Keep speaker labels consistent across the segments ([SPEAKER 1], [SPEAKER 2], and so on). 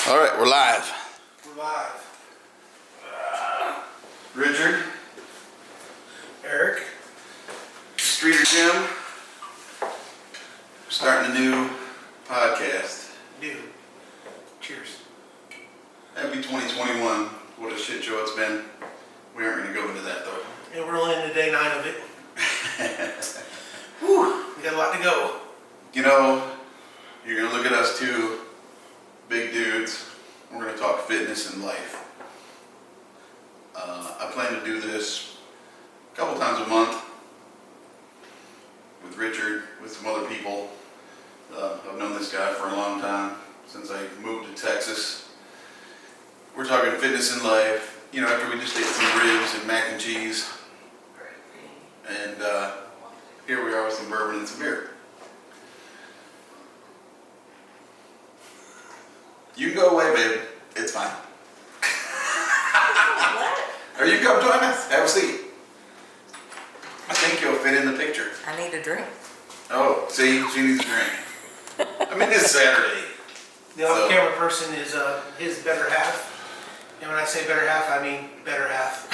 [SPEAKER 1] All right, we're live.
[SPEAKER 2] We're live.
[SPEAKER 1] Richard,
[SPEAKER 2] Eric.
[SPEAKER 1] Streeter Jim. We're starting a new podcast.
[SPEAKER 2] Dude. Cheers.
[SPEAKER 1] Happy 2021. What a shit show it's been. We aren't going to go into that though.
[SPEAKER 2] Yeah, we're only into day 9 of it. Whew, we got a lot to go.
[SPEAKER 1] You know, you're going to look at us two big dudes. We're going to talk fitness and life. I plan to do this a couple times a month with Richard, with some other people. I've known this guy for a long time, since I moved to Texas. We're talking fitness and life. You know, after we just ate some ribs and mac and cheese. And here we are with some bourbon and some beer. You can go away, babe. It's fine. Or you can come join us. Have a seat. I think you'll fit in the picture.
[SPEAKER 3] I need a drink.
[SPEAKER 1] Oh, see? She needs a drink. I mean, it's Saturday.
[SPEAKER 2] The off-camera person is his better half. And when I say better half, I mean better half.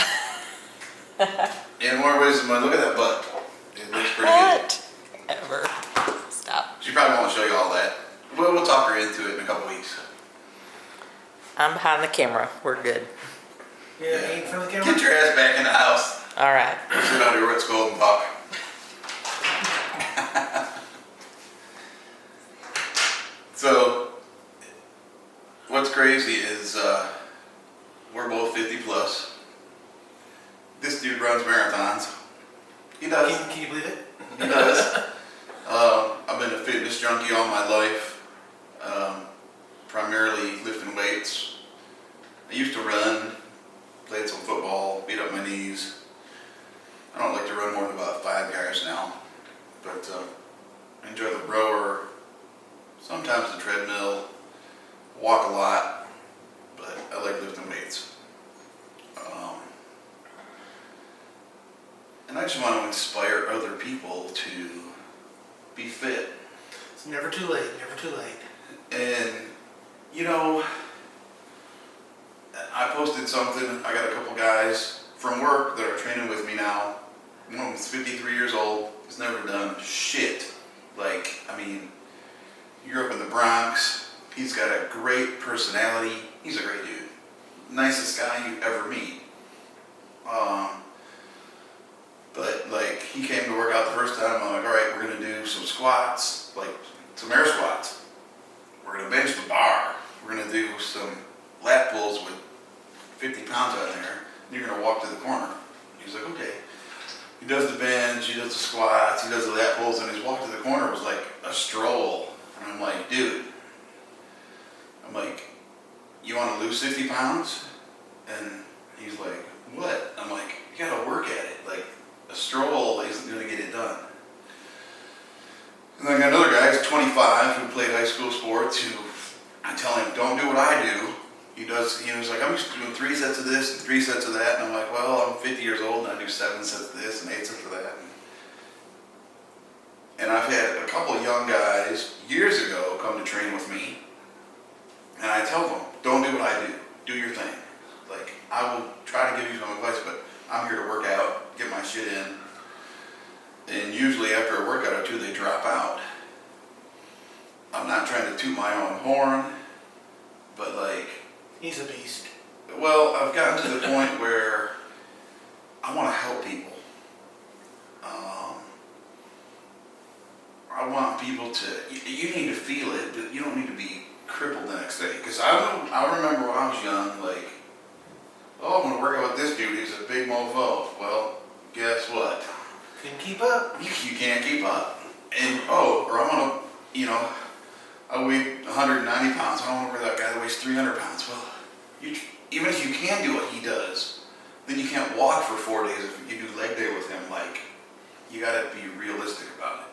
[SPEAKER 1] In more ways than one. Look at that butt. It looks pretty good.
[SPEAKER 3] Ever. Stop.
[SPEAKER 1] She probably won't show you all that. We'll talk her into it in a couple weeks.
[SPEAKER 3] I'm behind the camera. We're good.
[SPEAKER 2] Yeah, in front of the camera.
[SPEAKER 1] Get your ass back in the house.
[SPEAKER 3] All right.
[SPEAKER 1] Sit out here at school and talk. So, what's crazy is we're both 50 plus. This dude runs marathons. He does.
[SPEAKER 2] Can you believe it?
[SPEAKER 1] He does. I've been a fitness junkie all my life, primarily lifting weights. I used to run, played some football, beat up my knees. I don't like to run more than about 5 yards now, but I enjoy the rower, sometimes the treadmill, walk a lot, but I like lifting weights. And I just want to inspire other people to be fit.
[SPEAKER 2] It's never too late, never too late.
[SPEAKER 1] And, you know, I posted something, I got a couple guys from work that are training with me now. One of them's 53 years old, has never done shit. Like, I mean, he grew up in the Bronx, he's got a great personality, he's a great dude. Nicest guy you ever meet. But like, he came to work out the first time, I'm like, all right, we're gonna do some squats, like some air squats. We're gonna bench the bar. We're gonna do some lat pulls with 50 pounds out there. And you're gonna walk to the corner. He's like, okay. He does the bench, he does the squats, he does the lat pulls, and his walk to the corner was like a stroll. And I'm like, dude, you wanna lose 50 pounds? And he's like, what? I'm like, you gotta work at it. Like, a stroll isn't going to get it done. And then I got another guy who's 25 who played high school sports who I tell him, don't do what I do. He was like, I'm just doing 3 sets of this and 3 sets of that. And I'm like, well, I'm 50 years old and I do 7 sets of this and 8 sets of that. And I've had a couple of young guys years ago come to train with me. And I tell them, don't do what I do. Do your thing. Like, I will try to give you some advice, but I'm here to work out, get my shit in, and usually after a workout or two, they drop out. I'm not trying to toot my own horn, but like...
[SPEAKER 2] He's a beast.
[SPEAKER 1] Well, I've gotten to the point where I want to help people. I want people to... You need to feel it, but you don't need to be crippled the next day. Because I remember when I was young, like, oh, I'm going to work out with this dude, he's a big mofo. Well, guess what?
[SPEAKER 2] Couldn't keep up.
[SPEAKER 1] You can't keep up. And, or I'm going to, I weigh 190 pounds, I don't want to wear that guy that weighs 300 pounds. Well, even if you can do what he does, then you can't walk for 4 days if you do leg day with him. Like, you got to be realistic about it.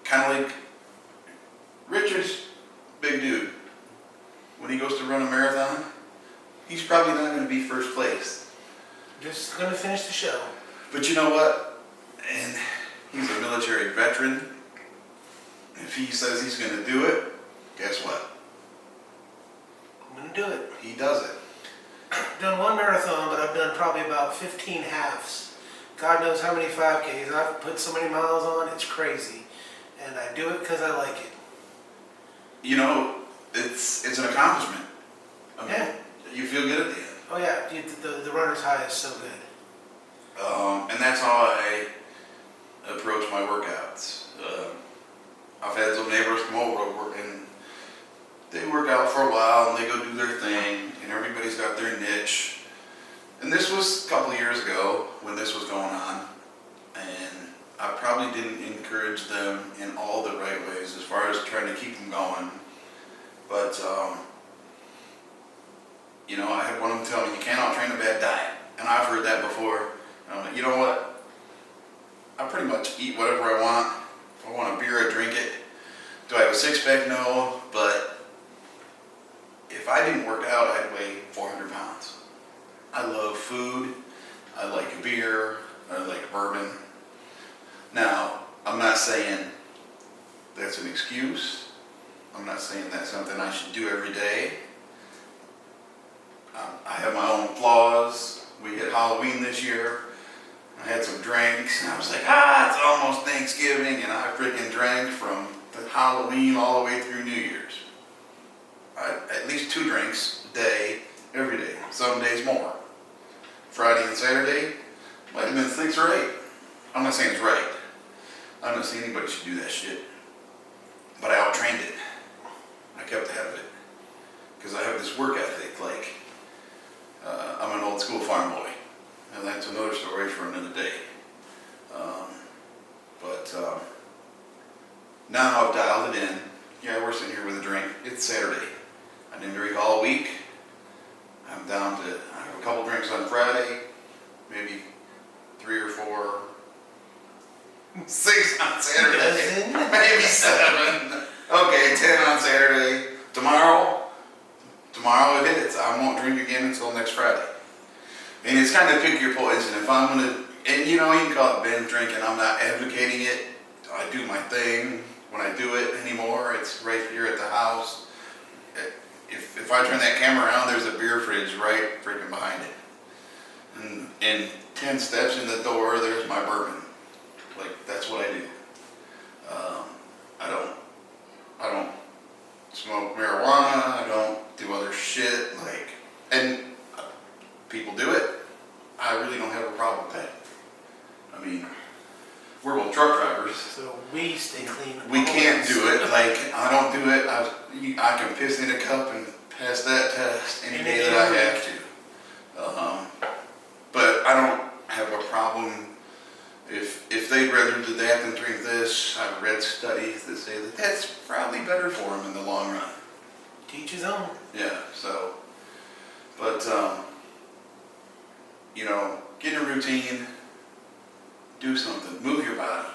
[SPEAKER 1] Kind of like Richard's big dude. When he goes to run a marathon, he's probably not going to be first place.
[SPEAKER 2] Just going to finish the show.
[SPEAKER 1] But you know what? And he's a military veteran. If he says he's going to do it, guess what?
[SPEAKER 2] I'm gonna do it.
[SPEAKER 1] He does it.
[SPEAKER 2] I've done one marathon, but I've done probably about 15 halves. God knows how many 5Ks. I've put so many miles on, it's crazy. And I do it because I like it.
[SPEAKER 1] You know, it's an accomplishment. I mean,
[SPEAKER 2] Yeah.
[SPEAKER 1] you feel good at the end.
[SPEAKER 2] Oh yeah, the runner's high is so good.
[SPEAKER 1] And that's how I approach my workouts. I've had some neighbors come over and they work out for a while and they go do their thing and everybody's got their niche. And this was a couple of years ago when this was going on, and I probably didn't encourage them in all the right ways as far as trying to keep them going. But, you know, I had one of them tell me, you cannot train a bad diet. And I've heard that before. And I'm like, you know what? I pretty much eat whatever I want. If I want a beer, I drink it. Do I have a six-pack? No. But if I didn't work out, I'd weigh 400 pounds. I love food. I like beer. I like bourbon. Now, I'm not saying that's an excuse. I'm not saying that's something I should do every day. I have my own flaws. We hit Halloween this year. I had some drinks, and I was like, it's almost Thanksgiving, and I freaking drank from the Halloween all the way through New Year's. At least 2 drinks a day, every day, some days more. Friday and Saturday, might have been 6 or 8. I'm not saying it's right. I'm not saying anybody should do that shit. But I out-trained it. I kept ahead of it. Because I have this work ethic, like, I'm an old school farm boy. And that's another story for another day. Now I've dialed it in. Yeah, we're sitting here with a drink. It's Saturday. I didn't drink all week. I'm down to, I have a couple drinks on Friday, maybe 3 or 4, 6 on Saturday, maybe 7. Okay, 10 on Saturday. Tomorrow it hits. I won't drink again until next Friday. And it's kind of pick your poison. If I'm gonna, and you know, you can call it binge drinking. I'm not advocating it. I do my thing. When I do it anymore, it's right here at the house. If I turn that camera around, there's a beer fridge right freaking behind it. And 10 steps in the door, there's my bourbon. Like, that's what I do. I don't smoke marijuana. I don't do other shit. Like, and people do it. I really don't have a problem with that. I mean, we're both truck drivers.
[SPEAKER 2] So we stay clean.
[SPEAKER 1] We can't do it. Like, I don't do it. I can piss in a cup and pass that test any day that I have to. But I don't have a problem if they'd rather do that than drink this. I've read studies that say that that's probably better for them in the long run.
[SPEAKER 2] Teach his own.
[SPEAKER 1] Yeah, so, but, you know, get in a routine, do something, move your body.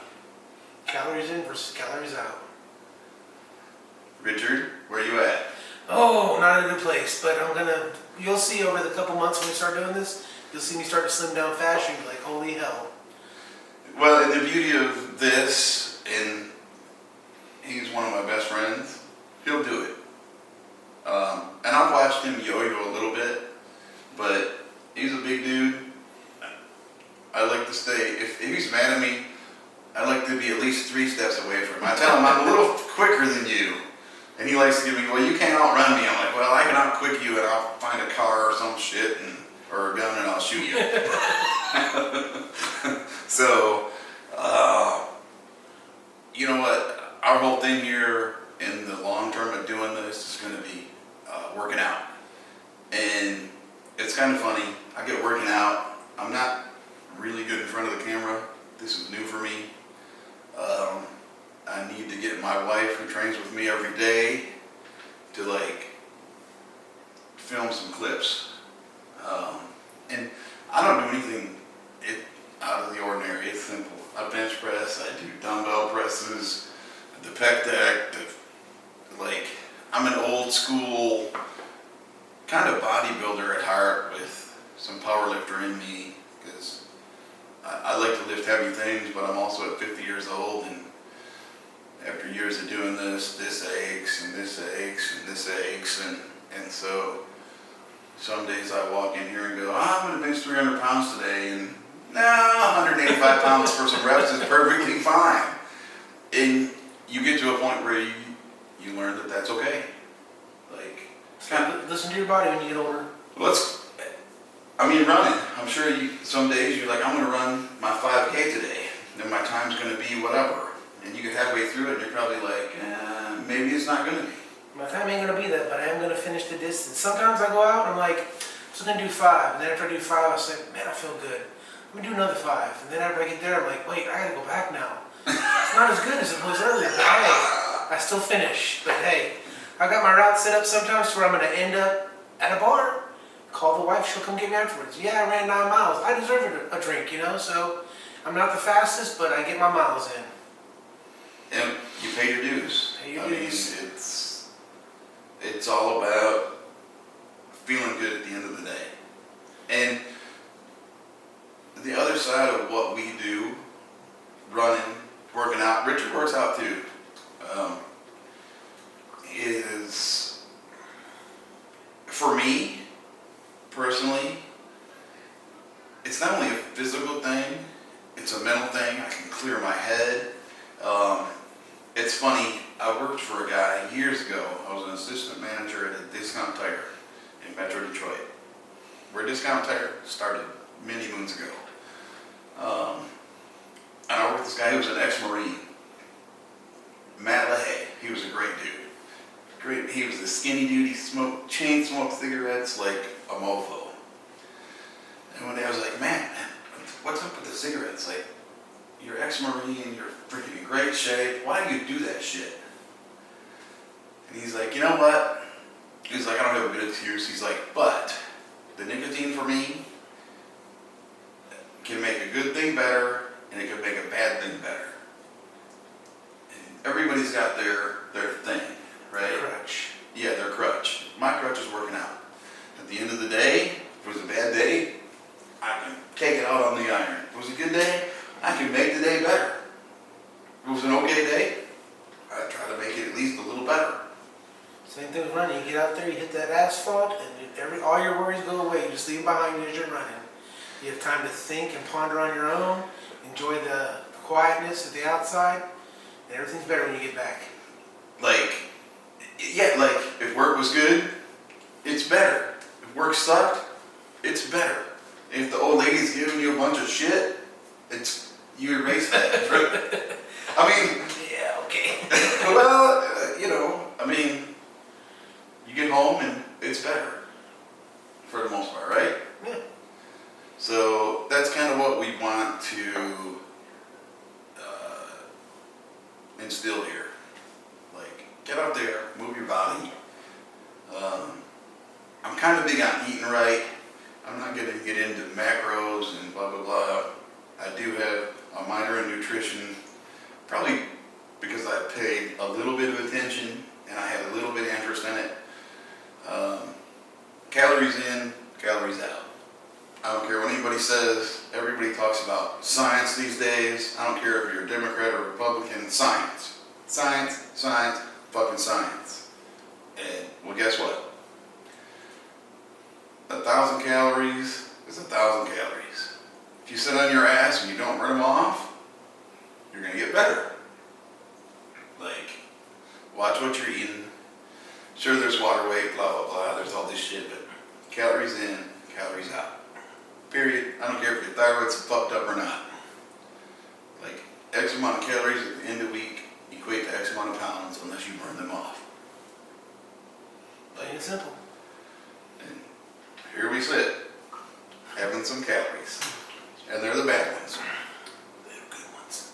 [SPEAKER 2] Calories in versus calories out.
[SPEAKER 1] Richard, where you at?
[SPEAKER 2] Oh, not in a good place, but you'll see over the couple months when we start doing this, you'll see me start to slim down fast, you'll be like, holy hell.
[SPEAKER 1] Well, and the beauty of this, and he's one of my best friends, he'll do it. And I've watched him yo-yo a little bit, but he's a big dude. I like to stay, if he's mad at me, I like to be at least 3 steps away from him. I tell him I'm a little quicker than you. And he likes to give me, well, you can't outrun me. I'm like, well, I can outquick you and I'll find a car or some shit or a gun and I'll shoot you. So, you know what? Our whole thing here in the long term of doing this is going to be working out. And it's kind of funny. I get working out. I'm not really good in front of the camera. This is new for me. I need to get my wife, who trains with me every day, to like film some clips. And I don't do anything out of the ordinary. It's simple. I bench press. I do dumbbell presses, the pec deck. Like, I'm an old school kind of bodybuilder at heart with some power lifter in me, because I like to lift heavy things, but I'm also at 50 years old, and after years of doing this aches and this shakes, and so some days I walk in here and go, I'm gonna bench 300 pounds today, and 185 pounds for some reps is perfectly fine. And you get to a point where you learn that that's okay. Like, it's kind of,
[SPEAKER 2] Listen to your body when you get older.
[SPEAKER 1] running. I'm sure some days you're like, I'm gonna run my 5K today, then my time's gonna be whatever. And you get halfway through it and you're probably like, maybe it's not gonna be.
[SPEAKER 2] My time ain't gonna be that, but I am gonna finish the distance. Sometimes I go out and I'm like, I'm just gonna do 5, and then after I do 5, I say, man, I feel good. I'm gonna do another 5, and then after I get there, I'm like, wait, I gotta go back now. It's not as good as it was earlier, but hey, I still finish. But hey, I got my route set up sometimes to where I'm gonna end up at a bar, call the wife, she'll come get me afterwards. Yeah, I ran 9 miles. I deserve a drink, so I'm not the fastest, but I get my miles in.
[SPEAKER 1] And you pay your dues.
[SPEAKER 2] Pay your
[SPEAKER 1] I
[SPEAKER 2] dues.
[SPEAKER 1] mean, it's all about feeling good at the end of the day. And the other side of what we do, running, working out, Richard works out too, is, for me, personally, it's not only a physical thing, it's a mental thing. I can clear my head. It's funny, I worked for a guy years ago. I was an assistant manager at a discount tire in Metro Detroit, where Discount Tire started many moons ago. And I worked with this guy who was an ex-Marine, Matt LaHaye. He was a great dude. Great. He was a skinny dude. He chain smoked cigarettes like a mofo. And one day I was like, man, what's up with the cigarettes? Like, you're ex-Marine, you're freaking in great shape. Why do you do that shit? And he's like, you know what? He's like, I don't have a good excuse. He's like, but the nicotine for me can make a good thing better, and it can make a bad thing better. And everybody's got their thing, right?
[SPEAKER 2] Crutch.
[SPEAKER 1] Yeah, their crutch. My crutch is working out. At the end of the day, if it was a bad day, I can take it out on the iron. If it was a good day, I can make the day better. If it was an okay day, I try to make it at least a little better.
[SPEAKER 2] Same thing with running. You get out there, you hit that asphalt, and all your worries go away. You just leave behind you as you're running. You have time to think and ponder on your own, enjoy the quietness at the outside, and everything's better when you get back.
[SPEAKER 1] Like, yeah, like if work was good, it's better. If work sucked, it's better. If the old lady's giving you a bunch of shit, you erase that. I mean,
[SPEAKER 2] Yeah, okay.
[SPEAKER 1] well, you get home and it's better for the most part, right?
[SPEAKER 2] Yeah.
[SPEAKER 1] So that's kind of what we want to instill here. Like, get out there, move your body. I'm kind of big on eating right. I'm not going to get into macros and blah, blah, blah. I do have a minor in nutrition, probably because I paid a little bit of attention and I had a little bit of interest in it. Calories in, calories out. I don't care what anybody says. Everybody talks about science these days. I don't care if you're a Democrat or Republican. Science. Science, science, fucking science. And, well, guess what? 1,000 calories is 1,000 calories. If you sit on your ass and you don't burn them off, you're going to get better. Like, watch what you're eating. Sure, there's water weight, blah, blah, blah. There's all this shit, but calories in, calories out. Period. I don't care if your thyroid's fucked up or not. Like, X amount of calories at the end of the week equate to X amount of pounds unless you burn them off.
[SPEAKER 2] Plain and simple.
[SPEAKER 1] And here we sit, having some calories. And they're the bad ones.
[SPEAKER 2] They're good ones.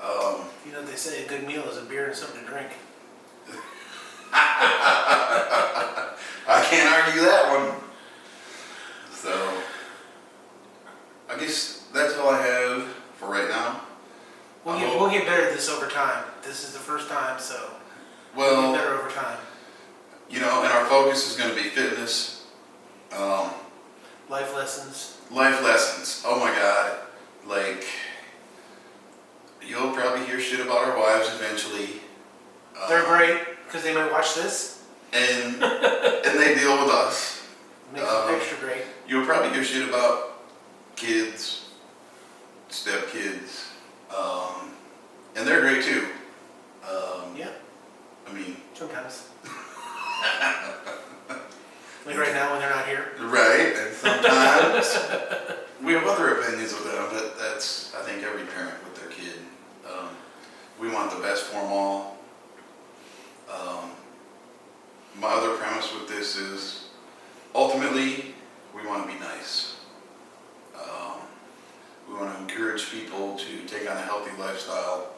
[SPEAKER 1] Um,
[SPEAKER 2] You know, they say a good meal is a beer and something to drink.
[SPEAKER 1] I can't argue that one. So, I guess that's all I have for right now.
[SPEAKER 2] We'll get better at this over time. This is the first time, so we'll
[SPEAKER 1] Well,
[SPEAKER 2] get better over time.
[SPEAKER 1] and our focus is going to be fitness,
[SPEAKER 2] Life lessons.
[SPEAKER 1] life lessons. Oh my God. Like, you'll probably hear shit about our wives eventually.
[SPEAKER 2] They're great, because they might watch this,
[SPEAKER 1] And they deal with us.
[SPEAKER 2] make them extra great.
[SPEAKER 1] You'll probably hear shit about kids, stepkids, and they're great too.
[SPEAKER 2] Yeah,
[SPEAKER 1] I mean,
[SPEAKER 2] sometimes. Like right now when they're not here.
[SPEAKER 1] right, and sometimes we have other opinions of them, but that's, I think, every parent with their kid. We want the best for them all. My other premise with this is, ultimately, we want to be nice. We want to encourage people to take on a healthy lifestyle.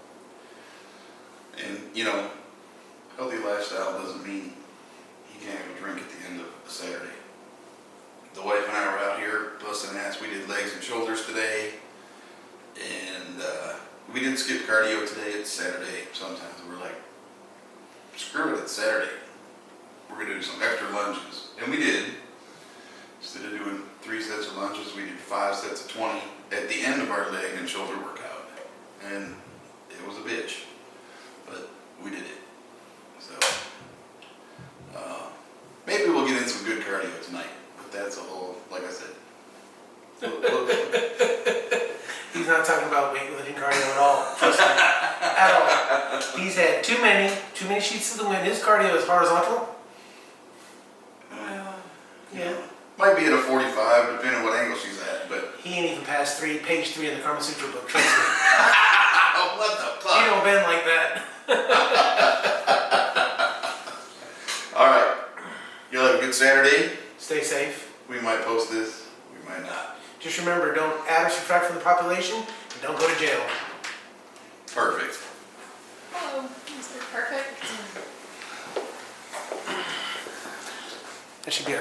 [SPEAKER 1] And, you know, healthy lifestyle doesn't mean you can't have a drink at the end of a Saturday. The wife and I were out here busting ass. We did legs and shoulders today. And we didn't skip cardio today. It's Saturday. Sometimes we're like, screw it, it's Saturday. We're going to do some extra lunges. And we did. Instead of doing 3 sets of lunges, we did 5 sets of 20 at the end of our leg and shoulder workout. And it was a bitch. But we did it. So, maybe we'll get in some good cardio tonight. But that's a whole, like I said.
[SPEAKER 2] He's not talking about weightlifting cardio at all, trust me, at all. He's had too many sheets of the wind. His cardio is horizontal.
[SPEAKER 1] Well,
[SPEAKER 2] Yeah.
[SPEAKER 1] might be at a 45, depending on what angle she's at, but.
[SPEAKER 2] He ain't even past page 3 in the Karma Sutra book, trust me.
[SPEAKER 1] What the
[SPEAKER 2] He
[SPEAKER 1] fuck?
[SPEAKER 2] don't bend like that.
[SPEAKER 1] Alright. You'll have a good Saturday.
[SPEAKER 2] Stay safe.
[SPEAKER 1] We might post this, we might not.
[SPEAKER 2] Just remember, don't add or subtract from the population, and don't go to jail.
[SPEAKER 1] Perfect.
[SPEAKER 4] Hello, Mr. Perfect.
[SPEAKER 2] That should be